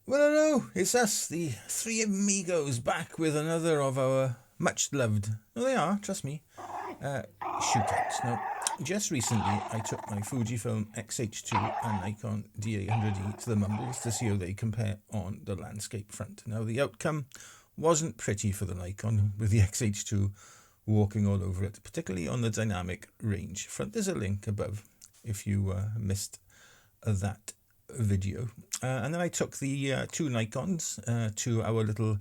Well, hello, it's us, the three amigos, back with another of our much loved, no they are, trust me, shootouts. Now, just recently I took my Fujifilm X-H2 and Nikon D800E to the Mumbles to see how they compare on the landscape front. Now, the outcome wasn't pretty for the Nikon, with the X-H2 walking all over it, particularly on the dynamic range front. There's a link above if you missed that video. And then I took the two Nikons to our little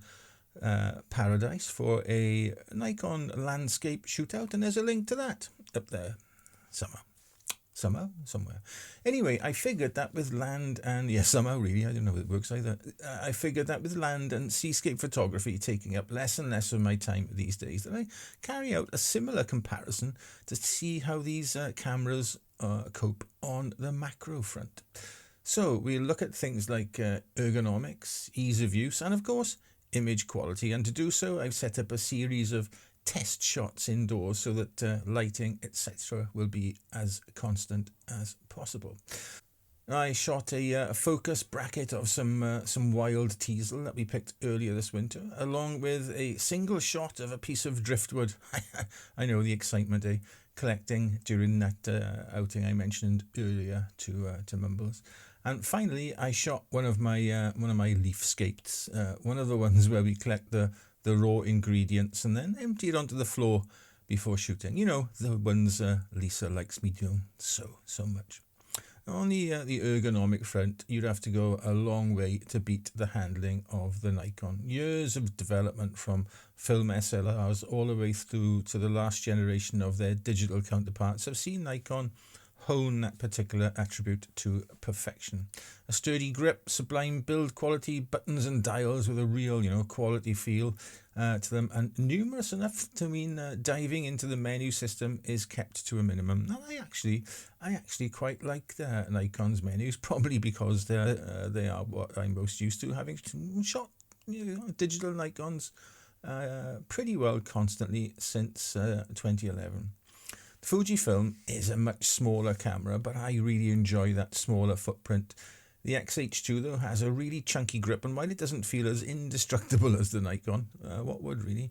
paradise for a Nikon landscape shootout, and there's a link to that up there somewhere. Anyway, I figured that with land and somehow really, I don't know if it works either. I figured that with land and seascape photography taking up less and less of my time these days, that I carry out a similar comparison to see how these cameras cope on the macro front. So we'll look at things like ergonomics, ease of use, and of course image quality. And to do so, I've set up a series of test shots indoors so that lighting, etc., will be as constant as possible. I shot a focus bracket of some wild teasel that we picked earlier this winter, along with a single shot of a piece of driftwood. I know the excitement, collecting during that outing I mentioned earlier to Mumbles. And finally, I shot one of my leafscapes, one of the ones where we collect the raw ingredients and then empty it onto the floor before shooting. You know, the ones Lisa likes me doing so much. On the ergonomic front, you'd have to go a long way to beat the handling of the Nikon. Years of development from film SLRs all the way through to the last generation of their digital counterparts have seen Nikon hone that particular attribute to perfection. A sturdy grip, sublime build quality, buttons and dials with a real, quality feel to them, and numerous enough to mean diving into the menu system is kept to a minimum. Now, I actually quite like the Nikon's menus, probably because they are what I'm most used to, having shot digital Nikons pretty well constantly since 2011. Fujifilm is a much smaller camera, but I really enjoy that smaller footprint. The X-H2 though has a really chunky grip, and while it doesn't feel as indestructible as the Nikon, what would really,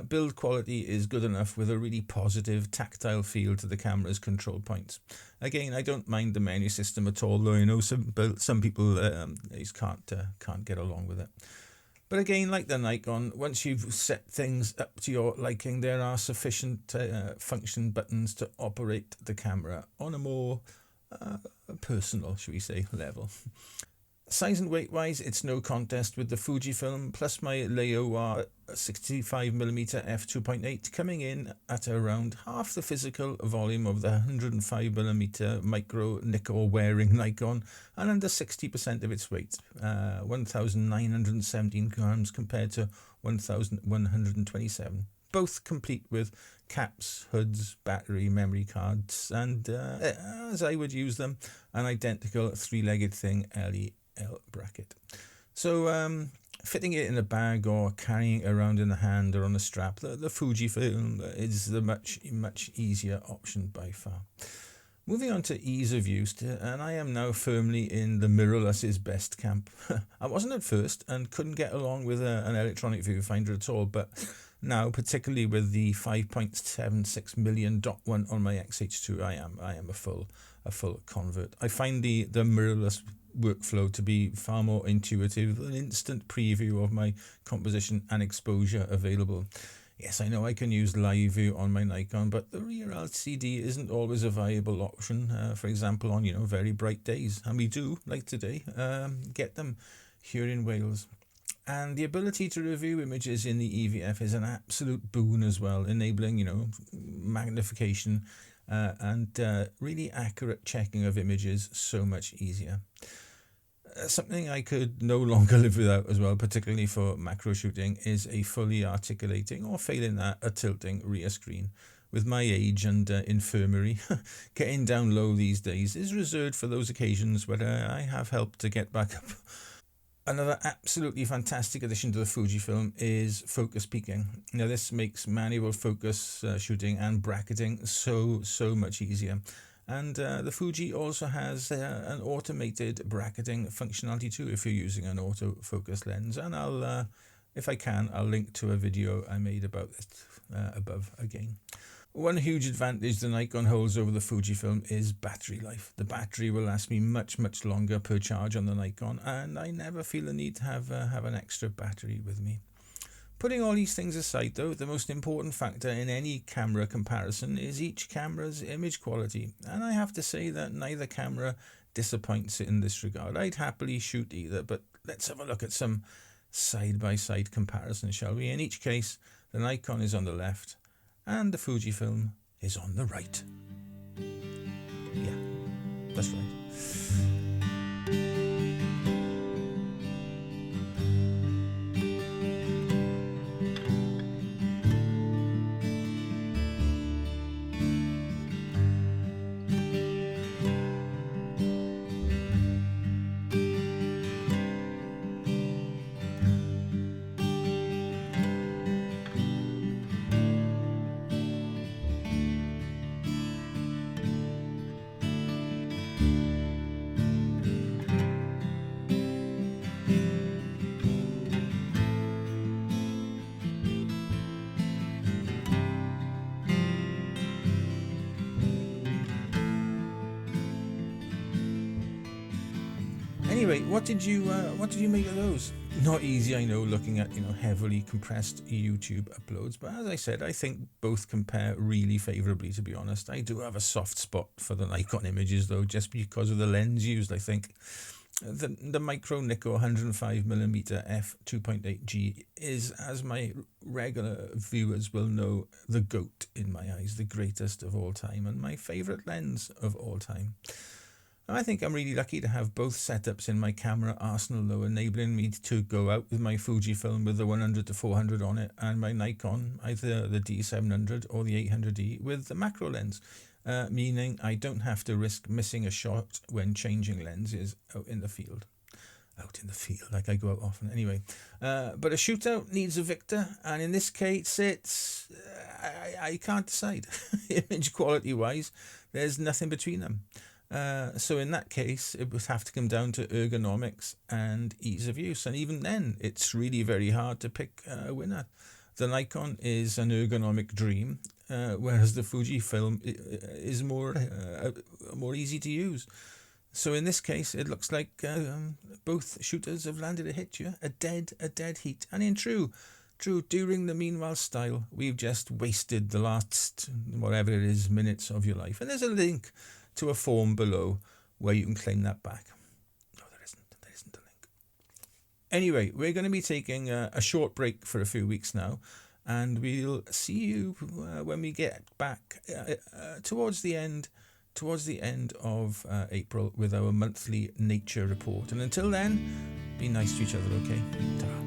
build quality is good enough with a really positive tactile feel to the camera's control points. Again, I don't mind the menu system at all, though some people just can't get along with it. But again, like the Nikon, once you've set things up to your liking, there are sufficient function buttons to operate the camera on a more personal, shall we say, level. Size and weight wise, it's no contest with the Fujifilm, plus my Leica 65mm f2.8 coming in at around half the physical volume of the 105mm micro nickel wearing Nikon, and under 60% of its weight, 1,917 grams compared to 1,127. Both complete with caps, hoods, battery, memory cards, and as I would use them, an identical three-legged thing LEL bracket. So fitting it in a bag or carrying it around in the hand or on a strap, the Fujifilm is the much easier option by far. Moving on to ease of use, and I am now firmly in the mirrorless is best camp. I wasn't at first and couldn't get along with an electronic viewfinder at all, but now, particularly with the 5.76 million .1 on my X-H2, I am a full convert. I find the mirrorless workflow to be far more intuitive, an instant preview of my composition and exposure available. Yes, I know I can use live view on my Nikon, but the rear LCD isn't always a viable option, for example, on very bright days, and we do, like today, get them here in Wales. And the ability to review images in the EVF is an absolute boon as well, enabling magnification and really accurate checking of images so much easier. Something I could no longer live without as well, particularly for macro shooting, is a fully articulating, or failing that, a tilting rear screen. With my age and infirmary, getting down low these days is reserved for those occasions where I have helped to get back up. Another absolutely fantastic addition to the Fujifilm is focus peaking. Now, this makes manual focus shooting and bracketing so much easier. And the Fuji also has an automated bracketing functionality too if you're using an autofocus lens. And I'll, if I can, I'll link to a video I made about it above again. One huge advantage the Nikon holds over the Fujifilm is battery life. The battery will last me much longer per charge on the Nikon, and I never feel the need to have an extra battery with me. Putting all these things aside though, the most important factor in any camera comparison is each camera's image quality, and I have to say that neither camera disappoints in this regard. I'd happily shoot either, but let's have a look at some side-by-side comparison, shall we? In each case, the Nikon is on the left and the Fujifilm is on the right. Yeah, that's right. Anyway, what did you make of those? Not easy, I know, looking at heavily compressed YouTube uploads, but as I said, I think both compare really favourably. To be honest, I do have a soft spot for the Nikon images though, just because of the lens used. I think the micro Nikko 105mm f2.8G is, as my regular viewers will know, the GOAT in my eyes, the greatest of all time, and my favourite lens of all time. I think I'm really lucky to have both setups in my camera arsenal though, enabling me to go out with my Fujifilm with the 100-400 on it, and my Nikon, either the D800 or the 800E with the macro lens, meaning I don't have to risk missing a shot when changing lenses out in the field. Like I go out often anyway. But a shootout needs a victor, and in this case it's I can't decide. Image quality wise, there's nothing between them. So in that case, it would have to come down to ergonomics and ease of use. And even then, it's really very hard to pick a winner. The Nikon is an ergonomic dream, whereas the Fujifilm is more easy to use. So in this case, it looks like both shooters have landed a hit, yeah? A dead heat. And in true, during the meanwhile style, we've just wasted the last, whatever it is, minutes of your life. And there's a link to a form below where you can claim that back. No, there isn't a link. Anyway, we're going to be taking a short break for a few weeks now, and we'll see you when we get back towards the end of April with our monthly nature report. And until then, be nice to each other, okay? Ta-ra.